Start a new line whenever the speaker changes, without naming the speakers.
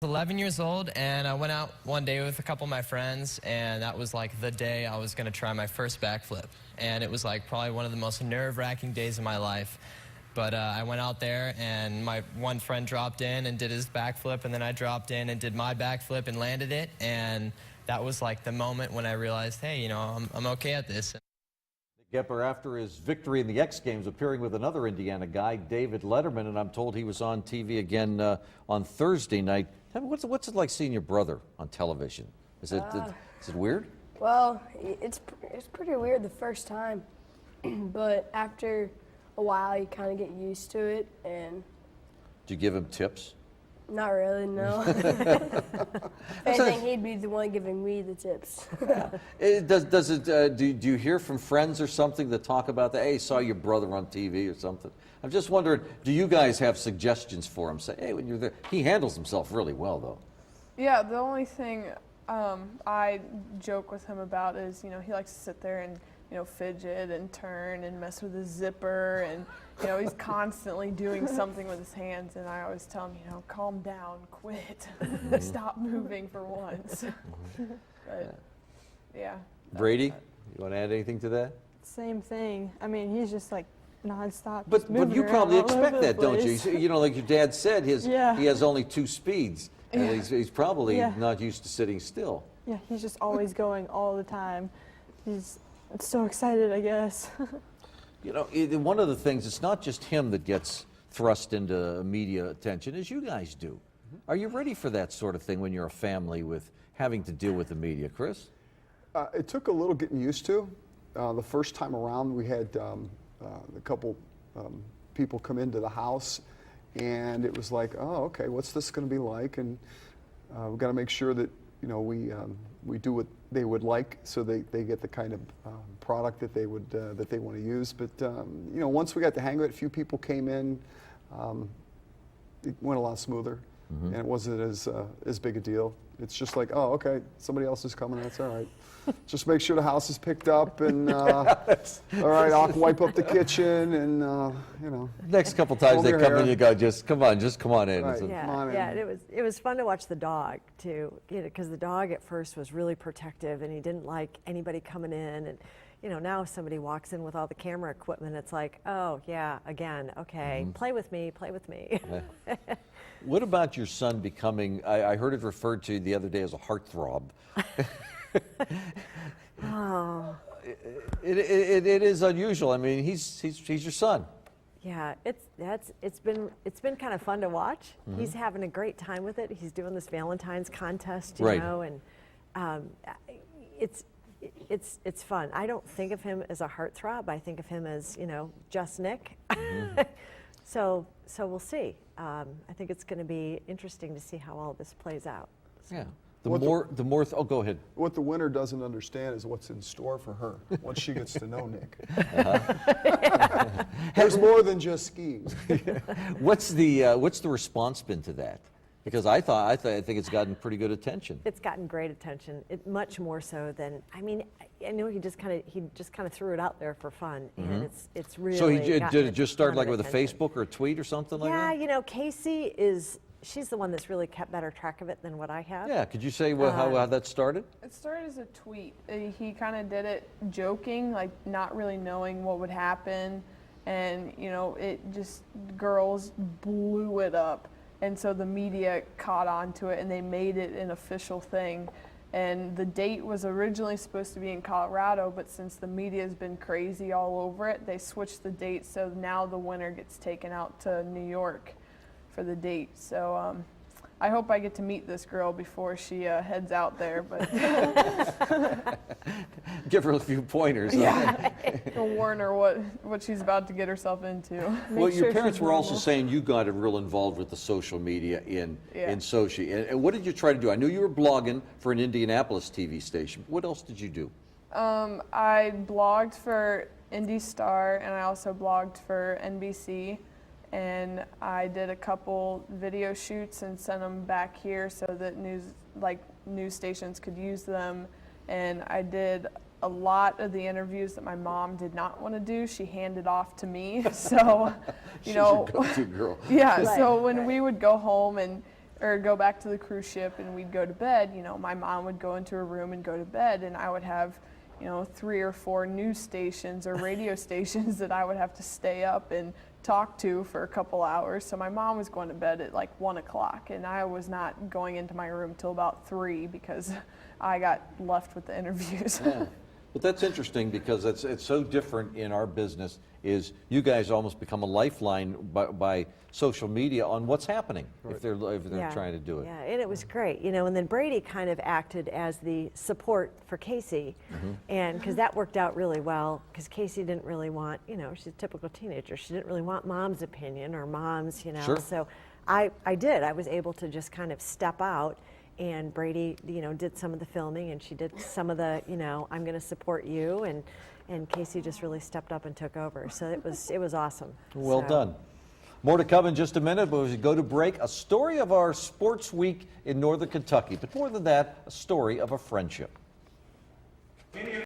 was 11 years old, and I went out one day with a couple of my friends, and that was like the day I was going to try my first backflip. And it was like probably one of the most nerve-wracking days of my life. But I went out there, and my one friend dropped in and did his backflip, and then I dropped in and did my backflip and landed it. And that was like the moment when I realized, hey, you know, I'm okay at this.
Nick Goeppers, after his victory in the X Games, appearing with another Indiana guy, David Letterman, and I'm told he was on TV again on Thursday night. Tell me, what's it like seeing your brother on television? Is it weird?
Well, it's pretty weird the first time, but after a while you kind of get used to it. And
do you give him tips?
Not really, no. If anything, he'd be the one giving me the tips.
Do you hear from friends or something that talk about that? Hey, saw your brother on TV or something. I'm just wondering, do you guys have suggestions for him? Say, hey, when you're there, he handles himself really well, though.
Yeah, the only thing I joke with him about is, you know, he likes to sit there and, you know, fidget and turn and mess with his zipper, and, you know, he's constantly doing something with his hands, and I always tell him, you know, calm down, quit, stop moving for once. But, yeah.
Brady, you want to add anything to that?
Same thing. I mean, he's just like nonstop.
But you probably expect that, don't you? You know, like your dad said, he has only 2 speeds, and he's probably not used to sitting still.
Yeah, he's just always going all the time. He's so excited, I guess.
You know, one of the things, it's not just him that gets thrust into media attention, as you guys do. Are you ready for that sort of thing when you're a family with having to deal with the media, Chris?
It took a little getting used to. The first time around, we had a couple people come into the house, and it was like, oh, okay, what's this going to be like? And we've got to make sure that, you know, we do what they would like, so they get the kind of product that they would that they want to use. But you know, once we got the hang of it, a few people came in. It went a lot smoother, and it wasn't as big a deal. It's just like, oh, okay, somebody else is coming. That's all right. Just make sure the house is picked up, and all right, I'll wipe up the kitchen, and you know.
Next couple times they come in, you go, just come on in.
Right.
Yeah, and it was fun to watch the dog too, you know, because the dog at first was really protective, and he didn't like anybody coming in, and you know, now if somebody walks in with all the camera equipment, it's like, oh yeah, again, okay, play with me.
What about your son becoming, I heard it referred to the other day as a heartthrob.
Oh.
It is unusual. I mean, he's your son.
Yeah, it's been kind of fun to watch. He's having a great time with it. He's doing this Valentine's contest, you know, and it's fun. I don't think of him as a heartthrob. I think of him as, you know, just Nick. So we'll see. I think it's going to be interesting to see how all this plays out. So.
Yeah. Oh, go ahead.
What the winner doesn't understand is what's in store for her once she gets to know Nick. There's more than just skiing.
What's the response been to that? Because I think it's gotten pretty good attention.
It's gotten great attention. Much more so than, I mean, I know he just kind of threw it out there for fun, and it's really.
So did it just start like with a Facebook or a tweet or something like that?
Yeah, you know, Casey she's the one that's really kept better track of it than what I have.
Yeah, could you say how that started?
It started as a tweet. He kind of did it joking, like not really knowing what would happen, and you know, it just, girls blew it up. And so the media caught on to it, and they made it an official thing. And the date was originally supposed to be in Colorado, but since the media has been crazy all over it, they switched the date, so now the winner gets taken out to New York for the date. So I hope I get to meet this girl before she heads out there. But
give her a few pointers.
Yeah, I'll warn her what she's about to get herself into.
Well, your parents were also saying you got real involved with the social media in Sochi. And what did you try to do? I knew you were blogging for an Indianapolis TV station. What else did you do?
I blogged for Indy Star, and I also blogged for NBC. And I did a couple video shoots and sent them back here so that news stations could use them. And I did a lot of the interviews that my mom did not want to do. She handed off to me. So, you know,
she's your go-to girl.
Yeah. Right, so when we would go home and or go back to the cruise ship and we'd go to bed, you know, my mom would go into her room and go to bed, and I would have, you know, 3 or 4 news stations or radio stations that I would have to stay up and talk to for a couple hours. So my mom was going to bed at like 1 o'clock, and I was not going into my room till about 3 because I got left with the interviews.
Yeah. But that's interesting because it's so different in our business. Is you guys almost become a lifeline by social media on what's happening if they're trying to do it.
Yeah, and it was great, you know. And then Brady kind of acted as the support for Casey, and because that worked out really well. Because Casey didn't really want, you know, she's a typical teenager. She didn't really want mom's opinion or mom's, you know.
Sure.
So I did. I was able to just kind of step out. And Brady, you know, did some of the filming, and she did some of the, you know, I'm going to support you, and Casey just really stepped up and took over. So it was awesome.
Well
So-
done. More to come in just a minute, but as we go to break, a story of our sports week in Northern Kentucky. But more than that, a story of a friendship.